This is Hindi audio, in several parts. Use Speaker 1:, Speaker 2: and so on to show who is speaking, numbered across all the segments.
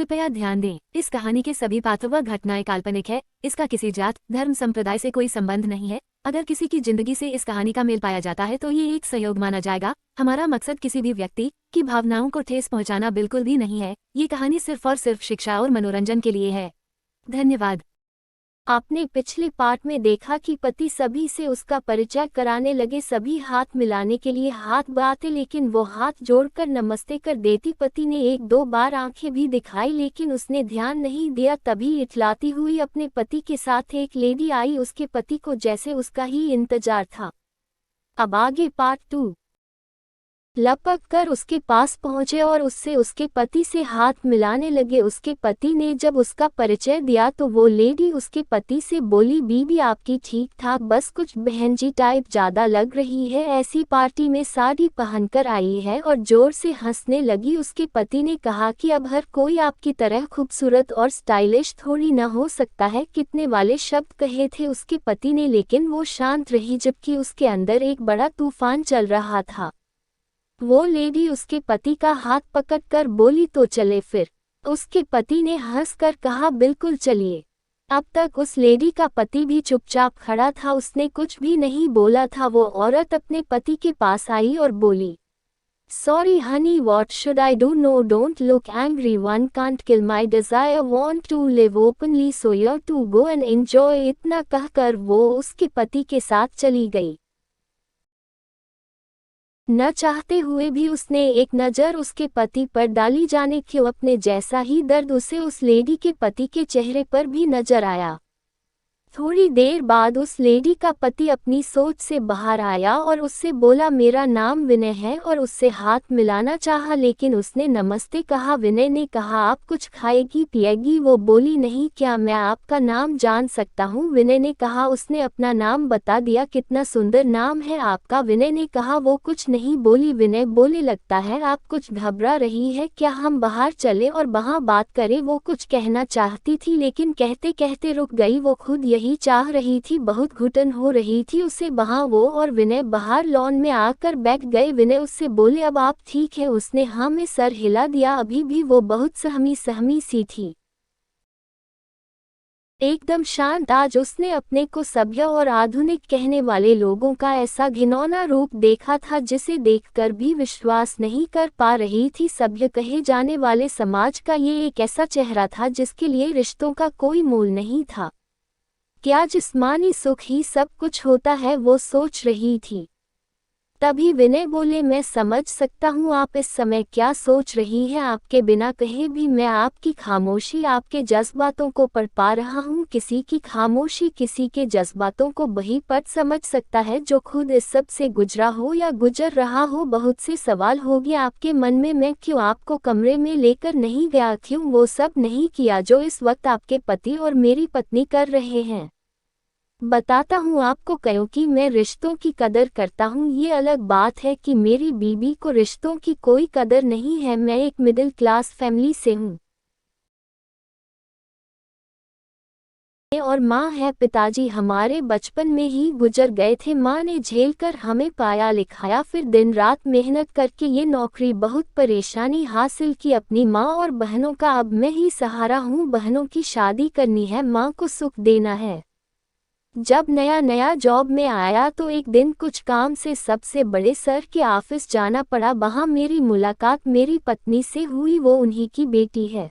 Speaker 1: कृपया ध्यान दें, इस कहानी के सभी पात्र व घटनाएं काल्पनिक है। इसका किसी जात, धर्म, संप्रदाय से कोई संबंध नहीं है। अगर किसी की जिंदगी से इस कहानी का मेल पाया जाता है तो ये एक सहयोग माना जाएगा। हमारा मकसद किसी भी व्यक्ति की भावनाओं को ठेस पहुंचाना बिल्कुल भी नहीं है। ये कहानी सिर्फ और सिर्फ शिक्षा और मनोरंजन के लिए है। धन्यवाद।
Speaker 2: आपने पिछले पार्ट में देखा कि पति सभी से उसका परिचय कराने लगे, सभी हाथ मिलाने के लिए हाथ बढ़ाते, लेकिन वो हाथ जोड़कर नमस्ते कर देती। पति ने एक दो बार आंखें भी दिखाई लेकिन उसने ध्यान नहीं दिया। तभी इटलाती हुई अपने पति के साथ एक लेडी आई। उसके पति को जैसे उसका ही इंतजार था। अब आगे पार्ट 2। लपक कर उसके पास पहुंचे और उससे उसके पति से हाथ मिलाने लगे। उसके पति ने जब उसका परिचय दिया तो वो लेडी उसके पति से बोली, बीबी आपकी ठीक ठाक, बस कुछ बहन जी टाइप ज्यादा लग रही है। ऐसी पार्टी में साड़ी पहनकर आई है, और जोर से हंसने लगी। उसके पति ने कहा कि अब हर कोई आपकी तरह खूबसूरत और स्टाइलिश थोड़ी न हो सकता है। कितने वाले शब्द कहे थे उसके पति ने, लेकिन वो शांत रही जबकि उसके अंदर एक बड़ा तूफान चल रहा था। वो लेडी उसके पति का हाथ पकड़कर बोली, तो चले फिर। उसके पति ने हंसकर कहा, बिल्कुल चलिए। अब तक उस लेडी का पति भी चुपचाप खड़ा था, उसने कुछ भी नहीं बोला था। वो औरत अपने पति के पास आई और बोली, sorry honey, what should I do? No, don't look angry, one can't kill my desire, want to live openly, so you too go and enjoy. इतना कहकर वो उसके पति के साथ चली गई। न चाहते हुए भी उसने एक नज़र उसके पति पर डाली, जाने क्यों अपने जैसा ही दर्द उसे उस लेडी के पति के चेहरे पर भी नजर आया। थोड़ी देर बाद उस लेडी का पति अपनी सोच से बाहर आया और उससे बोला, मेरा नाम विनय है, और उससे हाथ मिलाना चाहा लेकिन उसने नमस्ते कहा। विनय ने कहा, आप कुछ खाएगी पिएगी? वो बोली, नहीं, क्या मैं आपका नाम जान सकता हूँ? विनय ने कहा। उसने अपना नाम बता दिया। कितना सुंदर नाम है आपका? विनय ने कहा। वो कुछ नहीं बोली। विनय बोले, लगता है आप कुछ घबरा रही है, क्या हम बाहर चले और वहाँ बात करें? वो कुछ कहना चाहती थी लेकिन कहते कहते रुक गई। वो खुद यही चाह रही थी, बहुत घुटन हो रही थी उसे। वहाँ वो और विनय बाहर लॉन में आकर बैठ गए। विनय उससे बोले, अब आप ठीक है? उसने हाँ में सर हिला दिया। अभी भी वो बहुत सहमी सहमी सी थी, एकदम शांत। आज उसने अपने को सभ्य और आधुनिक कहने वाले लोगों का ऐसा घिनौना रूप देखा था जिसे देखकर भी विश्वास नहीं कर पा रही थी। सभ्य कहे जाने वाले समाज का ये एक ऐसा चेहरा था जिसके लिए रिश्तों का कोई मोल नहीं था। क्या जिस्मानी सुख ही सब कुछ होता है? वो सोच रही थी। तभी विनय बोले, मैं समझ सकता हूँ आप इस समय क्या सोच रही हैं। आपके बिना कहे भी मैं आपकी खामोशी, आपके जज्बातों को पढ़ पा रहा हूँ। किसी की खामोशी किसी के जज्बातों को वही पढ़ समझ सकता है जो खुद इस सब से गुजरा हो या गुजर रहा हो। बहुत से सवाल होंगे आपके मन में, मैं क्यों आपको कमरे में लेकर नहीं गया, क्यों वो सब नहीं किया जो इस वक्त आपके पति और मेरी पत्नी कर रहे हैं। बताता हूँ आपको, क्योंकि मैं रिश्तों की कदर करता हूँ। ये अलग बात है कि मेरी बीबी को रिश्तों की कोई कदर नहीं है। मैं एक मिडिल क्लास फैमिली से हूँ और माँ है। पिताजी हमारे बचपन में ही गुजर गए थे। माँ ने झेल कर हमें पाया लिखाया, फिर दिन रात मेहनत करके ये नौकरी, बहुत परेशानी हासिल की। अपनी माँ और बहनों का अब मैं ही सहारा हूँ। बहनों की शादी करनी है, माँ को सुख देना है। जब नया नया जॉब में आया तो एक दिन कुछ काम से सबसे बड़े सर के ऑफिस जाना पड़ा। वहाँ मेरी मुलाकात मेरी पत्नी से हुई, वो उन्हीं की बेटी है।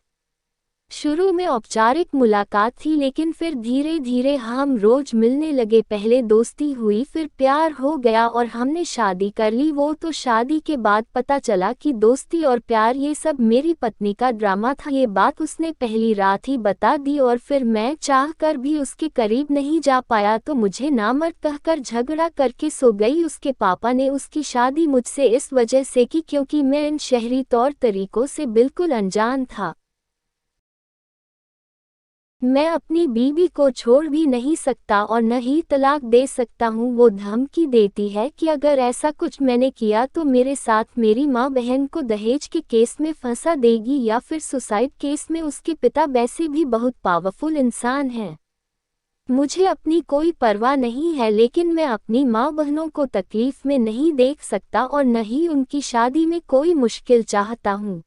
Speaker 2: शुरू में औपचारिक मुलाकात थी लेकिन फिर धीरे धीरे हम रोज मिलने लगे। पहले दोस्ती हुई, फिर प्यार हो गया और हमने शादी कर ली। वो तो शादी के बाद पता चला कि दोस्ती और प्यार ये सब मेरी पत्नी का ड्रामा था। ये बात उसने पहली रात ही बता दी और फिर मैं चाह कर भी उसके करीब नहीं जा पाया तो मुझे नामर्द कहकर झगड़ा करके सो गई। उसके पापा ने उसकी शादी मुझसे इस वजह से की क्योंकि मैं इन शहरी तौर तरीकों से बिल्कुल अनजान था। मैं अपनी बीवी को छोड़ भी नहीं सकता और न ही तलाक दे सकता हूँ। वो धमकी देती है कि अगर ऐसा कुछ मैंने किया तो मेरे साथ मेरी माँ बहन को दहेज के केस में फंसा देगी या फिर सुसाइड केस में। उसके पिता वैसे भी बहुत पावरफुल इंसान हैं। मुझे अपनी कोई परवाह नहीं है, लेकिन मैं अपनी माँ बहनों को तकलीफ में नहीं देख सकता और न ही उनकी शादी में कोई मुश्किल चाहता हूँ।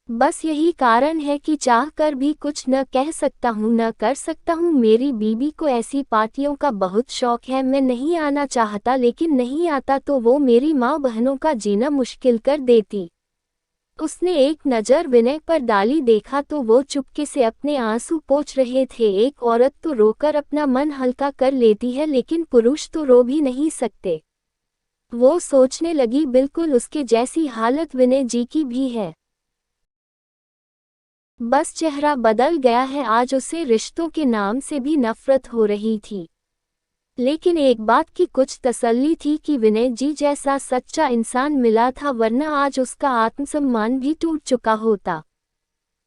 Speaker 2: बस यही कारण है कि चाह कर भी कुछ न कह सकता हूँ न कर सकता हूँ। मेरी बीबी को ऐसी पार्टियों का बहुत शौक है। मैं नहीं आना चाहता लेकिन नहीं आता तो वो मेरी माँ बहनों का जीना मुश्किल कर देती। उसने एक नज़र विनय पर डाली, देखा तो वो चुपके से अपने आंसू पोंछ रहे थे। एक औरत तो रोकर अपना मन हल्का कर लेती है लेकिन पुरुष तो रो भी नहीं सकते। वो सोचने लगी, बिल्कुल उसके जैसी हालत विनय जी की भी है। बस चेहरा बदल गया है। आज उसे रिश्तों के नाम से भी नफरत हो रही थी। लेकिन एक बात की कुछ तसल्ली थी कि विनय जी जैसा सच्चा इंसान मिला था, वरना आज उसका आत्मसम्मान भी टूट चुका होता।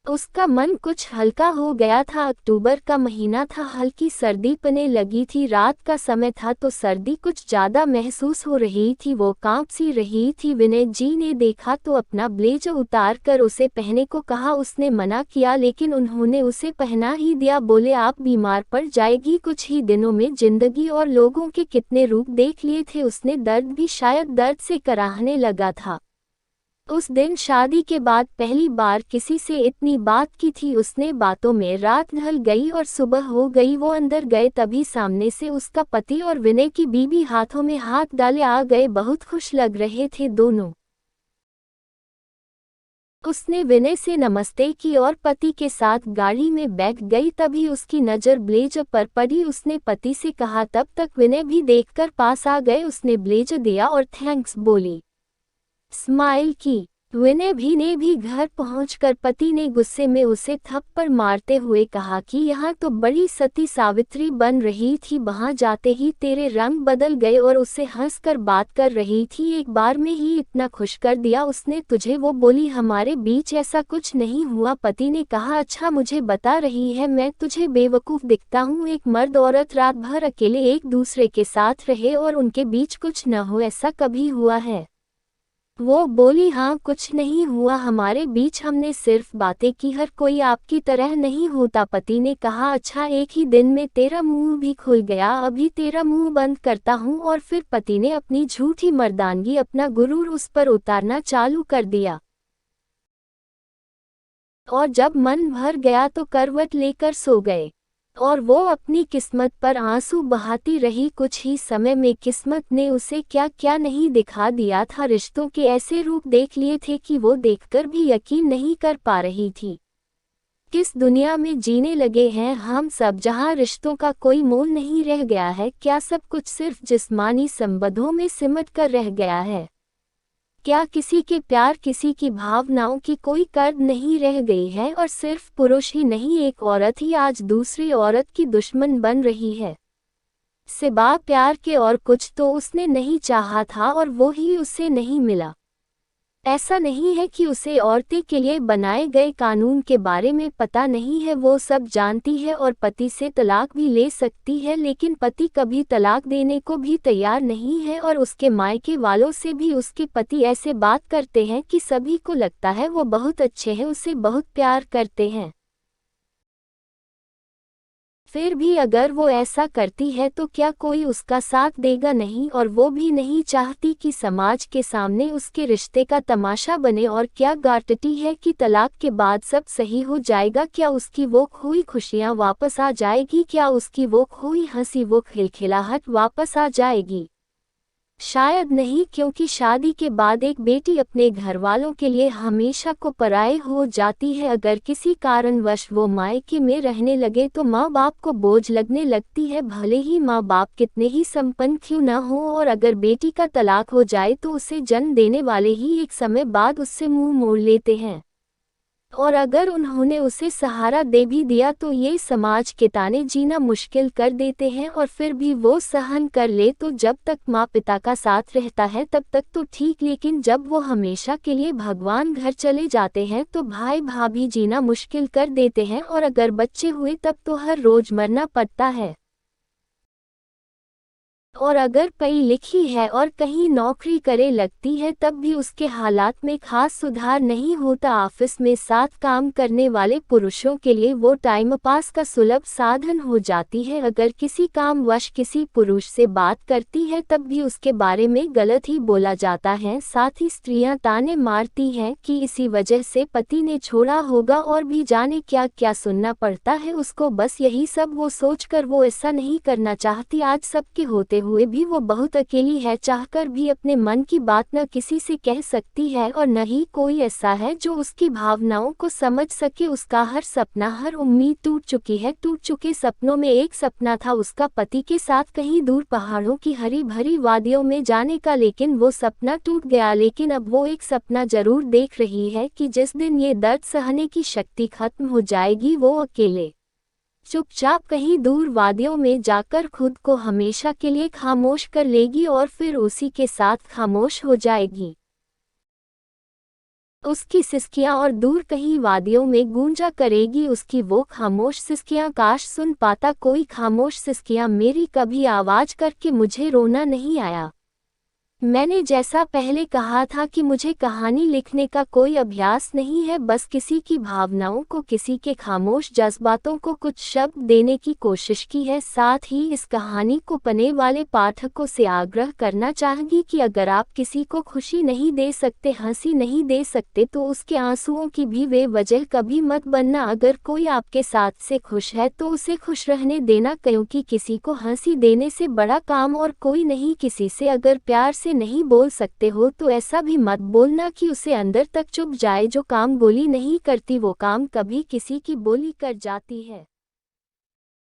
Speaker 2: उसका मन कुछ हल्का हो गया था। अक्टूबर का महीना था, हल्की सर्दी पड़ने लगी थी। रात का समय था तो सर्दी कुछ ज़्यादा महसूस हो रही थी। वो कांप सी रही थी। विनय जी ने देखा तो अपना ब्लेजर उतार कर उसे पहनने को कहा। उसने मना किया लेकिन उन्होंने उसे पहना ही दिया। बोले, आप बीमार पड़ जाएगी। कुछ ही दिनों में जिंदगी और लोगों के कितने रूप देख लिए थे उसने। दर्द भी शायद दर्द से कराहने लगा था। उस दिन शादी के बाद पहली बार किसी से इतनी बात की थी उसने। बातों में रात ढल गई और सुबह हो गई। वो अंदर गए तभी सामने से उसका पति और विनय की बीवी हाथों में हाथ डाले आ गए। बहुत खुश लग रहे थे दोनों। उसने विनय से नमस्ते की और पति के साथ गाड़ी में बैठ गई। तभी उसकी नज़र ब्लेजर पर पड़ी। उसने पति से कहा, तब तक विनय भी देखकर पास आ गए। उसने ब्लेजर दिया और थैंक्स बोली, स्माइल की। विनय भी घर पहुंचकर पति ने गुस्से में उसे थप्पड़ मारते हुए कहा कि यहाँ तो बड़ी सती सावित्री बन रही थी, वहां जाते ही तेरे रंग बदल गए। और उससे हंसकर बात कर रही थी। एक बार में ही इतना खुश कर दिया उसने तुझे। वो बोली, हमारे बीच ऐसा कुछ नहीं हुआ। पति ने कहा, अच्छा मुझे बता रही है मैं तुझे बेवकूफ़ दिखता हूँ। एक मर्द औरत रात भर अकेले एक दूसरे के साथ रहे और उनके बीच कुछ न हो, ऐसा कभी हुआ है? वो बोली, हाँ कुछ नहीं हुआ हमारे बीच, हमने सिर्फ बातें की। हर कोई आपकी तरह नहीं होता। पति ने कहा, अच्छा एक ही दिन में तेरा मुंह भी खुल गया, अभी तेरा मुंह बंद करता हूँ। और फिर पति ने अपनी झूठी मर्दानगी, अपना गुरूर उस पर उतारना चालू कर दिया। और जब मन भर गया तो करवट लेकर सो गए। और वो अपनी किस्मत पर आंसू बहाती रही। कुछ ही समय में किस्मत ने उसे क्या क्या नहीं दिखा दिया था। रिश्तों के ऐसे रूप देख लिए थे कि वो देखकर भी यकीन नहीं कर पा रही थी। किस दुनिया में जीने लगे हैं हम सब, जहां रिश्तों का कोई मोल नहीं रह गया है? क्या सब कुछ सिर्फ जिस्मानी संबंधों में सिमट कर रह गया है? क्या किसी के प्यार, किसी की भावनाओं की कोई कद्र नहीं रह गई है? और सिर्फ पुरुष ही नहीं, एक औरत ही आज दूसरी औरत की दुश्मन बन रही है। सिवा प्यार के और कुछ तो उसने नहीं चाहा था और वो ही उसे नहीं मिला। ऐसा नहीं है कि उसे औरतें के लिए बनाए गए कानून के बारे में पता नहीं है, वो सब जानती है और पति से तलाक भी ले सकती है। लेकिन पति कभी तलाक देने को भी तैयार नहीं है और उसके मायके वालों से भी उसके पति ऐसे बात करते हैं कि सभी को लगता है वो बहुत अच्छे हैं, उसे बहुत प्यार करते हैं। फिर भी अगर वो ऐसा करती है तो क्या कोई उसका साथ देगा? नहीं। और वो भी नहीं चाहती कि समाज के सामने उसके रिश्ते का तमाशा बने। और क्या गारंटी है कि तलाक के बाद सब सही हो जाएगा? क्या उसकी वो खोई खुशियाँ वापस आ जाएगी? क्या उसकी वो खोई हंसी, वो खिलखिलाहट वापस आ जाएगी? शायद नहीं, क्योंकि शादी के बाद एक बेटी अपने घर वालों के लिए हमेशा को पराये हो जाती है। अगर किसी कारणवश वो मायके में रहने लगे तो माँ बाप को बोझ लगने लगती है, भले ही माँ बाप कितने ही संपन्न क्यों न हो। और अगर बेटी का तलाक हो जाए तो उसे जन्म देने वाले ही एक समय बाद उससे मुंह मोड़ लेते हैं। और अगर उन्होंने उसे सहारा दे भी दिया तो ये समाज के ताने जीना मुश्किल कर देते हैं। और फिर भी वो सहन कर ले तो जब तक माँ पिता का साथ रहता है तब तक तो ठीक, लेकिन जब वो हमेशा के लिए भगवान घर चले जाते हैं तो भाई भाभी जीना मुश्किल कर देते हैं। और अगर बच्चे हुए तब तो हर रोज मरना पड़ता है। और अगर पढ़ी लिखी है और कहीं नौकरी करे लगती है तब भी उसके हालात में खास सुधार नहीं होता। ऑफिस में साथ काम करने वाले पुरुषों के लिए वो टाइम पास का सुलभ साधन हो जाती है। अगर किसी कामवश किसी पुरुष से बात करती है तब भी उसके बारे में गलत ही बोला जाता है। साथ ही स्त्रियां ताने मारती हैं कि इसी वजह से पति ने छोड़ा होगा और भी जाने क्या क्या सुनना पड़ता है उसको। बस यही सब वो सोचकर वो ऐसा नहीं करना चाहती। आज सबके होते हुए भी वो बहुत अकेली है, चाहकर भी अपने मन की बात न किसी से कह सकती है और न ही कोई ऐसा है जो उसकी भावनाओं को समझ सके। उसका हर सपना हर उम्मीद टूट चुकी है। टूट चुके सपनों में एक सपना था उसका पति के साथ कहीं दूर पहाड़ों की हरी भरी वादियों में जाने का, लेकिन वो सपना टूट गया। लेकिन अब वो एक सपना जरूर देख रही है कि जिस दिन ये दर्द सहने की शक्ति खत्म हो जाएगी वो अकेले चुपचाप कहीं दूर वादियों में जाकर खुद को हमेशा के लिए खामोश कर लेगी और फिर उसी के साथ खामोश हो जाएगी। उसकी सिसकियां और दूर कहीं वादियों में गूंजा करेगी उसकी वो खामोश सिसकियां। काश सुन पाता कोई खामोश सिसकियां मेरी, कभी आवाज करके मुझे रोना नहीं आया। मैंने जैसा पहले कहा था कि मुझे कहानी लिखने का कोई अभ्यास नहीं है, बस किसी की भावनाओं को किसी के खामोश जज्बातों को कुछ शब्द देने की कोशिश की है। साथ ही इस कहानी को पढ़ने वाले पाठकों से आग्रह करना चाहूंगी कि अगर आप किसी को खुशी नहीं दे सकते, हंसी नहीं दे सकते, तो उसके आंसुओं की भी वे वजह कभी मत बनना। अगर कोई आपके साथ से खुश है तो उसे खुश रहने देना, क्योंकि किसी को हंसी देने से बड़ा काम और कोई नहीं। किसी से अगर प्यार से नहीं बोल सकते हो तो ऐसा भी मत बोलना कि उसे अंदर तक चुभ जाए। जो काम बोली नहीं करती वो काम कभी किसी की बोली कर जाती है।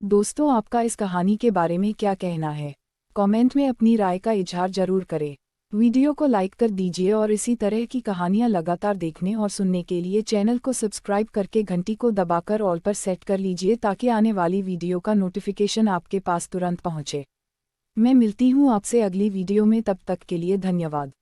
Speaker 3: दोस्तों, आपका इस कहानी के बारे में क्या कहना है? कमेंट में अपनी राय का इजहार जरूर करें। वीडियो को लाइक कर दीजिए और इसी तरह की कहानियां लगातार देखने और सुनने के लिए चैनल को सब्सक्राइब करके घंटी को दबाकर ऑल पर सेट कर लीजिए ताकि आने वाली वीडियो का नोटिफिकेशन आपके पास तुरंत पहुंचे। मैं मिलती हूं आपसे अगली वीडियो में, तब तक के लिए धन्यवाद।